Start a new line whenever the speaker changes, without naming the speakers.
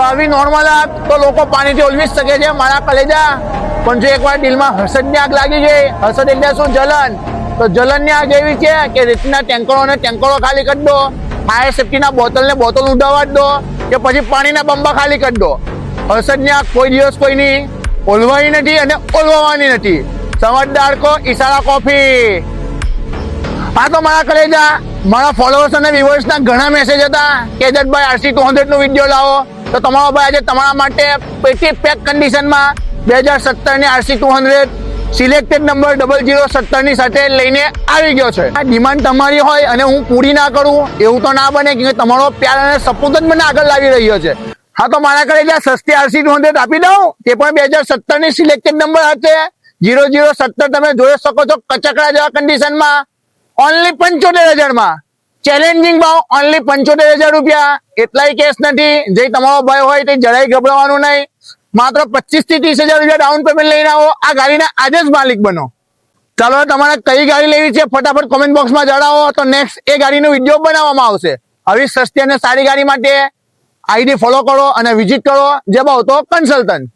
તો આવી નોર્મલ આગ તો લોકો પાણીથી ઓલવી જ શકે છે મારા કલેજા, પણ જો એકવાર દિલમાં હર્ષદની આગ લાગી જાય, હર્ષદ એટલે શું? જલન. તો જલનની આગ એવી છે કે રેતીના ટેન્કરો ખાલી કરી દો, ફાયર સેફ્ટીના બોટલ ઉડાવવા જ દો, કે પછી પાણીના બંબા ખાલી કરી દો. હર્ષદની આગ કોઈ દિવસ કોઈની ઓલવાની નથી અને ઓલવાની નથી. સમજદાર કો ઈશારા કોફી. હા તો મારા કલેજા, મારા ફોલોઅર્સ અને વ્યુઅર્સના ઘણા મેસેજ હતા કે જતભાઈ RC200 નો વિડીયો લાવો, તો તમારો ભાઈ આજે તમારા માટે પેટી પેક કન્ડિશનમાં 2017 ની RC200 સિલેક્ટેડ નંબર 0017 ની સાથે લઈને આવી ગયો છે. આ ડિમાન્ડ તમારી હોય અને હું પૂરી ના કરું એવું તો ના બને, કે તમારો પ્યાર અને સપોર્ટ જ મને આગળ લાવી રહ્યો છે. હા તો મારા કલેજા સસ્તી RC200 આપી દઉં, તે પણ 2017 ની સિલેક્ટેડ નંબર હશે. 0017 તમે જોઈ શકો છો, કચકડા જેવા કન્ડિશનમાં, ઓનલી 75,000 માં. ચેલેન્જિંગ ભાવ ઓનલી 75,000 રૂપિયા. એટલાય કેસ નથી. જે તમારો ભાઈ હોય તે જરાય ગભરાવાનું નહીં. માત્ર 25 થી 30,000 રૂપિયા ડાઉન પેમેન્ટ લઈને આવો, આ ગાડીના આજે જ માલિક બનો. ચાલો તમારે કઈ ગાડી લેવી છે ફટાફટ કોમેન્ટ બોક્સમાં જણાવો, તો નેક્સ્ટ એ ગાડીનો વિડીયો બનાવવામાં આવશે. આવી સસ્તી અને સારી ગાડી માટે ID ફોલો કરો અને વિઝિટ કરો જય ભાવ તો કન્સલ્ટન્ટ.